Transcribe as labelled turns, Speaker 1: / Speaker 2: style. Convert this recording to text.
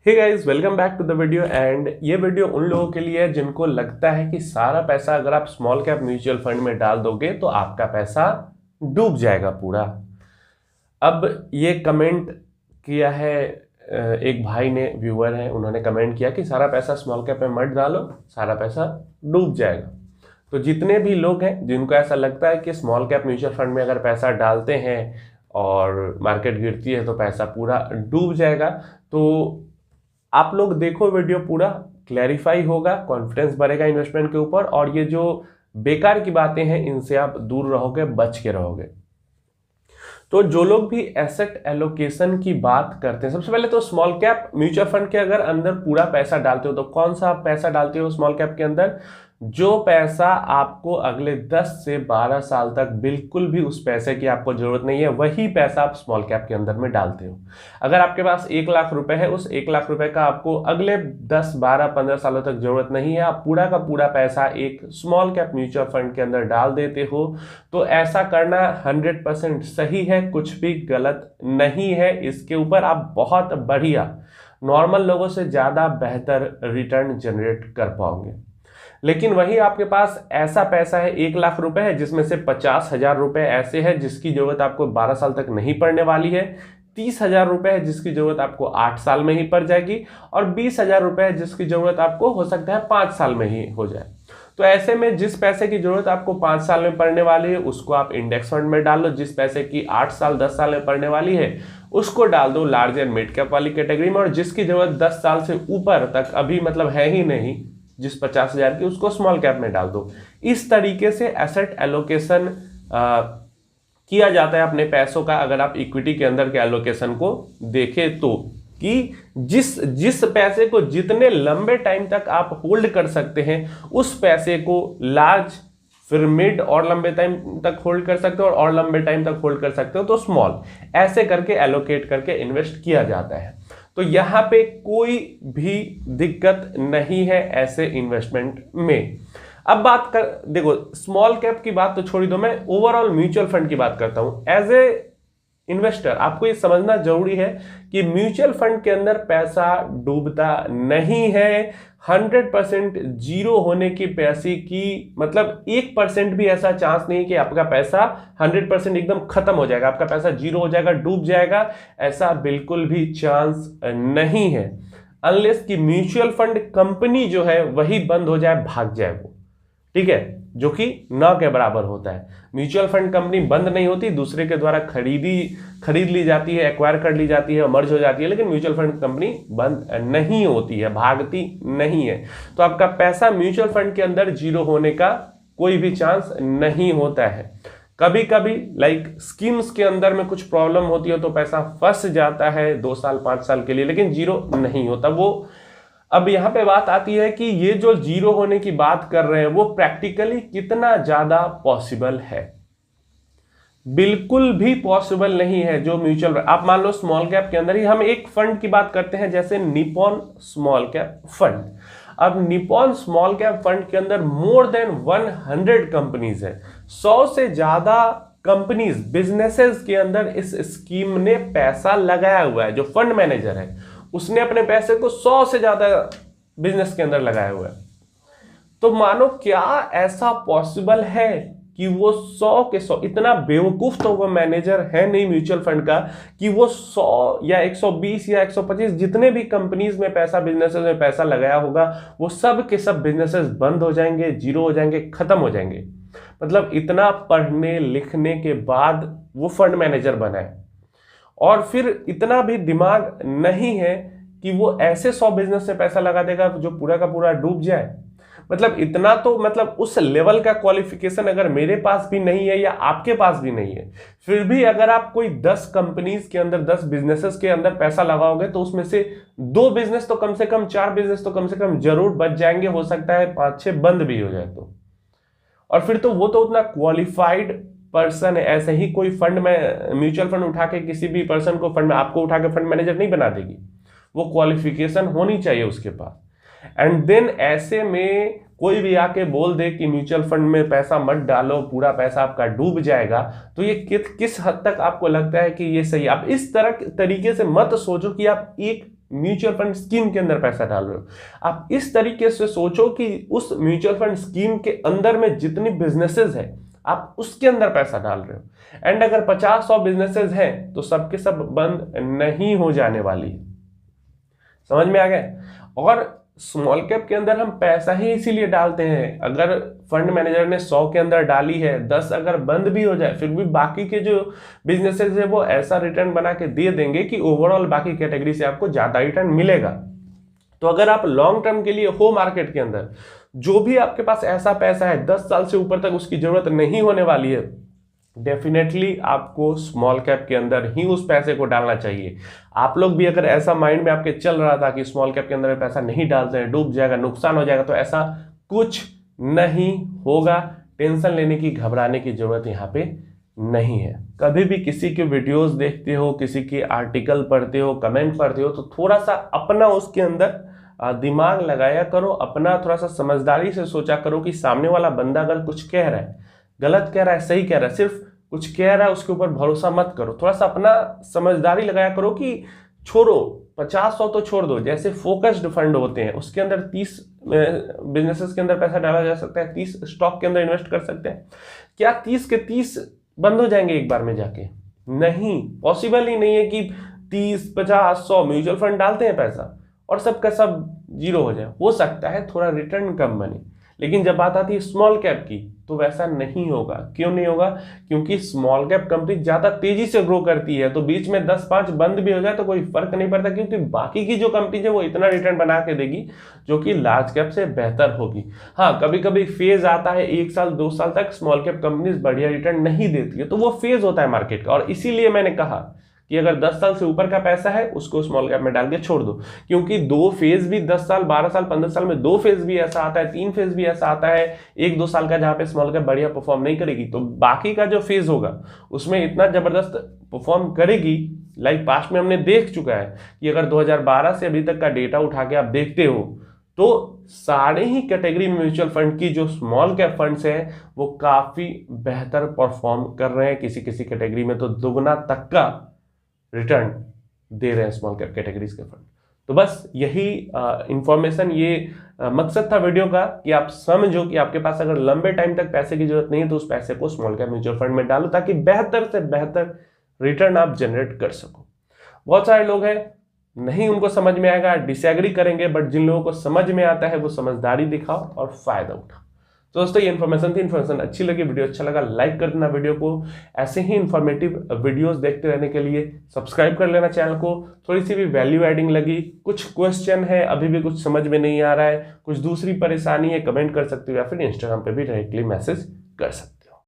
Speaker 1: Hey guys, welcome back to the video. And ये video उन लोगों के लिए है जिनको लगता है कि सारा पैसा अगर आप स्मॉल कैप म्यूचुअल फंड में डाल दोगे तो आपका पैसा डूब जाएगा पूरा। अब ये कमेंट किया है एक भाई ने, व्यूअर है, उन्होंने कमेंट किया कि सारा पैसा स्मॉल कैप में मत डालो, सारा पैसा डूब जाएगा। तो जितने भी लोग हैं जिनको ऐसा लगता है कि स्मॉल कैप म्यूचुअल फंड में अगर पैसा डालते हैं और मार्केट गिरती है तो पैसा पूरा डूब जाएगा, तो आप लोग देखो वीडियो पूरा, क्लैरिफाई होगा, कॉन्फिडेंस बढ़ेगा इन्वेस्टमेंट के ऊपर, और ये जो बेकार की बातें हैं इनसे आप दूर रहोगे, बच के रहोगे। तो जो लोग भी एसेट एलोकेशन की बात करते हैं, सबसे पहले तो स्मॉल कैप म्यूचुअल फंड के अगर अंदर पूरा पैसा डालते हो तो कौन सा आप पैसा डालते हो स्मॉल कैप के अंदर? जो पैसा आपको अगले 10 से 12 साल तक बिल्कुल भी उस पैसे की आपको जरूरत नहीं है, वही पैसा आप स्मॉल कैप के अंदर में डालते हो। अगर आपके पास 1 लाख रुपए है, उस 1 लाख रुपए का आपको अगले 10, 12, 15 सालों तक जरूरत नहीं है, आप पूरा का पूरा पैसा एक स्मॉल कैप म्यूचुअल फंड के अंदर डाल देते हो, तो ऐसा करना 100% सही है, कुछ भी गलत नहीं है। इसके ऊपर आप बहुत बढ़िया, नॉर्मल लोगों से ज्यादा बेहतर रिटर्न जनरेट कर पाओगे। लेकिन वही आपके पास ऐसा पैसा है, 1 लाख रुपए है, जिसमें से 50,000 रुपए ऐसे हैं जिसकी जरूरत आपको 12 साल तक नहीं पड़ने वाली है, 30,000 रुपए है जिसकी जरूरत आपको 8 साल में ही पड़ जाएगी, और 20,000 रुपए है जिसकी जरूरत आपको हो सकता है 5 साल में ही हो जाए। तो ऐसे में जिस पैसे की जरूरत आपको 5 साल में पड़ने वाली है उसको आप इंडेक्स फंड में डाल लो, जिस पैसे की 8 साल 10 साल में पड़ने वाली है उसको डाल दो लार्ज एंड मिड कैप वाली कैटेगरी में, और जिसकी जरूरत 10 साल से ऊपर तक अभी मतलब है ही नहीं, जिस 50,000 की, उसको स्मॉल कैप में डाल दो। इस तरीके से एसेट एलोकेशन किया जाता है अपने पैसों का। अगर आप इक्विटी के अंदर के एलोकेशन को देखें तो, कि जिस पैसे को जितने लंबे टाइम तक आप होल्ड कर सकते हैं उस पैसे को लार्ज, फिर मिड और लंबे टाइम तक होल्ड कर सकते हो, और लंबे टाइम तक होल्ड कर सकते हो तो स्मॉल, ऐसे करके एलोकेट करके इन्वेस्ट किया जाता है। तो यहां पे कोई भी दिक्कत नहीं है ऐसे इन्वेस्टमेंट में। अब बात कर, देखो स्मॉल कैप की बात तो छोड़ दो, मैं ओवरऑल म्यूचुअल फंड की बात करता हूं। एज ए इन्वेस्टर आपको ये समझना जरूरी है कि म्यूचुअल फंड के अंदर पैसा डूबता नहीं है। 100% जीरो होने की पैसे की मतलब 1% भी ऐसा चांस नहीं कि आपका पैसा 100% एकदम खत्म हो जाएगा, आपका पैसा जीरो हो जाएगा, डूब जाएगा, ऐसा बिल्कुल भी चांस नहीं है। अनलेस कि म्यूचुअल फंड कंपनी जो है वही बंद हो जाए, भाग जाए वो, ठीक है, जो कि न के बराबर होता है। म्यूचुअल फंड कंपनी बंद नहीं होती, दूसरे के द्वारा खरीद ली जाती है, एक्वायर कर ली जाती है, मर्ज हो जाती है, लेकिन म्यूचुअल फंड कंपनी बंद नहीं होती है, भागती नहीं है। तो आपका पैसा म्यूचुअल फंड के अंदर जीरो होने का कोई भी चांस नहीं होता है। कभी कभी लाइक स्कीम्स के अंदर में कुछ प्रॉब्लम होती है तो पैसा फंस जाता है 2 साल 5 साल के लिए, लेकिन जीरो नहीं होता वो। अब यहां पे बात आती है कि ये जो जीरो होने की बात कर रहे हैं वो प्रैक्टिकली कितना ज्यादा पॉसिबल है। बिल्कुल भी पॉसिबल नहीं है। जो म्यूचुअल, आप मान लो स्मॉल कैप के अंदर ही हम एक फंड की बात करते हैं, जैसे निप्पॉन स्मॉल कैप फंड। अब निप्पॉन स्मॉल कैप फंड के अंदर मोर देन 100 कंपनीज है, 100 से ज्यादा कंपनीज, बिजनेसेस के अंदर इस स्कीम ने पैसा लगाया हुआ है। जो फंड मैनेजर है उसने अपने पैसे को 100 से ज्यादा बिजनेस के अंदर लगाया हुआ है। तो मानो क्या ऐसा पॉसिबल है कि वो 100 के 100, इतना बेवकूफ तो वो मैनेजर है नहीं म्यूचुअल फंड का कि वो 100 या 120 या 125 जितने भी कंपनीज में पैसा, बिजनेसेस में पैसा लगाया होगा, वो सब के सब बिजनेसेस बंद हो जाएंगे, जीरो हो जाएंगे, खत्म हो जाएंगे। मतलब इतना पढ़ने लिखने के बाद वो फंड मैनेजर बना है, और फिर इतना भी दिमाग नहीं है कि वो ऐसे 100 बिजनेस में पैसा लगा देगा जो पूरा का पूरा डूब जाए। मतलब इतना तो, मतलब उस लेवल का क्वालिफिकेशन अगर मेरे पास भी नहीं है या आपके पास भी नहीं है, फिर भी अगर आप कोई 10 कंपनीज के अंदर, 10 बिजनेसेस के अंदर पैसा लगाओगे तो उसमें से 2 बिजनेस तो कम से कम, 4 बिजनेस तो कम से कम जरूर बच जाएंगे, हो सकता है 5-6 बंद भी हो जाए तो। और फिर तो वो तो उतना क्वालिफाइड पर्सन है, ऐसे ही कोई फंड में म्यूचुअल फंड उठा के किसी भी पर्सन को फंड में, आपको उठा के फंड मैनेजर नहीं बना देगी, वो क्वालिफिकेशन होनी चाहिए उसके पास। एंड देन ऐसे में कोई भी आके बोल दे कि म्यूचुअल फंड में पैसा मत डालो, पूरा पैसा आपका डूब जाएगा, तो ये किस हद तक आपको लगता है कि ये सही? आप इस तरीके से मत सोचो कि आप एक म्यूचुअल फंड स्कीम के अंदर पैसा डाल रहे हो। आप इस तरीके से सोचो कि उस म्यूचुअल फंड स्कीम के अंदर में जितनी बिजनेसेस है आप उसके अंदर पैसा डाल रहे हो। एंड अगर 50-100 बिजनेसेस हैं तो सबके सब बंद नहीं हो जाने वाली है। समझ में आ गया। और स्मॉल कैप के अंदर हम पैसा ही इसीलिए डालते हैं, अगर फंड मैनेजर ने 100 के अंदर डाली है, 10 अगर बंद भी हो जाए फिर भी बाकी के जो बिजनेसेस है वो ऐसा रिटर्न बना के दे देंगे कि ओवरऑल बाकी कैटेगरी से आपको ज्यादा रिटर्न मिलेगा। तो अगर आप लॉन्ग टर्म के लिए हो मार्केट के अंदर, जो भी आपके पास ऐसा पैसा है 10 साल से ऊपर तक उसकी जरूरत नहीं होने वाली है, डेफिनेटली आपको स्मॉल कैप के अंदर ही उस पैसे को डालना चाहिए। आप लोग भी अगर ऐसा माइंड में आपके चल रहा था कि स्मॉल कैप के अंदर पैसा नहीं डालते हैं, डूब जाएगा, नुकसान हो जाएगा, तो ऐसा कुछ नहीं होगा। टेंशन लेने की, घबराने की जरूरत यहाँ पे नहीं है। कभी भी किसी के वीडियोस देखते हो, किसी के आर्टिकल पढ़ते हो, कमेंट पढ़ते हो, तो थोड़ा सा अपना उसके अंदर दिमाग लगाया करो, अपना थोड़ा सा समझदारी से सोचा करो कि सामने वाला बंदा अगर कुछ कह रहा है, गलत कह रहा है, सही कह रहा है, सिर्फ कुछ कह रहा है उसके ऊपर भरोसा मत करो। थोड़ा सा अपना समझदारी लगाया करो कि छोड़ो, 50-100 तो छोड़ दो। जैसे फोकस्ड फंड होते हैं उसके अंदर 30 बिजनेसेस के अंदर पैसा डाला जा सकता है, 30 स्टॉक के अंदर इन्वेस्ट कर सकते हैं। क्या 30 के 30 बंद हो जाएंगे एक बार में जाके? नहीं, पॉसिबल ही नहीं है कि 30, 50, 100 म्यूचुअल फंड डालते हैं पैसा और सबका सब जीरो हो जाए। हो सकता है थोड़ा रिटर्न कम बने, लेकिन जब बात आती है स्मॉल कैप की तो वैसा नहीं होगा। क्यों नहीं होगा? क्योंकि स्मॉल कैप कंपनी ज्यादा तेजी से ग्रो करती है, तो बीच में 10-5 बंद भी हो जाए तो कोई फर्क नहीं पड़ता, क्योंकि बाकी की जो कंपनी है वो इतना रिटर्न बना के देगी जो कि लार्ज कैप से बेहतर होगी। हाँ, कभी कभी फेज आता है 1 साल 2 साल तक स्मॉल कैप कंपनीज बढ़िया रिटर्न नहीं देती है, तो वो फेज होता है मार्केट का। और इसीलिए मैंने कहा कि अगर 10 साल से ऊपर का पैसा है उसको स्मॉल कैप में डाल के छोड़ दो, क्योंकि 2 फेज भी 10 साल, 12 साल, 15 साल में 2 फेज भी ऐसा आता है, 3 फेज भी ऐसा आता है, 1-2 साल का जहां पे स्मॉल कैप बढ़िया परफॉर्म नहीं करेगी, तो बाकी का जो फेज होगा उसमें इतना जबरदस्त परफॉर्म करेगी। लाइक पास्ट में हमने देख चुका है कि अगर 2012 से अभी तक का डेटा उठा के आप देखते हो तो सारे ही कैटेगरी म्यूचुअल फंड की जो स्मॉल कैप फंड्स हैं वो काफी बेहतर परफॉर्म कर रहे हैं। किसी किसी कैटेगरी में तो दुगना तक का रिटर्न दे रहे हैं स्मॉल कैप कैटेगरीज के फंड। तो बस यही इंफॉर्मेशन, ये मकसद था वीडियो का कि आप समझो कि आपके पास अगर लंबे टाइम तक पैसे की जरूरत नहीं है तो उस पैसे को स्मॉल कैप म्यूचुअल फंड में डालो, ताकि बेहतर से बेहतर रिटर्न आप जनरेट कर सको। बहुत सारे लोग हैं नहीं उनको समझ में आएगा, डिसएग्री करेंगे, बट जिन लोगों को समझ में आता है वो समझदारी दिखाओ और फायदा उठाओ। तो दोस्तों ये इन्फॉर्मेशन थी। इन्फॉर्मेशन अच्छी लगी, वीडियो अच्छा लगा, लाइक कर देना वीडियो को। ऐसे ही इन्फॉर्मेटिव वीडियोस देखते रहने के लिए सब्सक्राइब कर लेना चैनल को। थोड़ी सी भी वैल्यू एडिंग लगी, कुछ क्वेश्चन है, अभी भी कुछ समझ में नहीं आ रहा है, कुछ दूसरी परेशानी है, कमेंट कर सकते हो या फिर इंस्टाग्राम पे भी डायरेक्टली मैसेज कर सकते हो।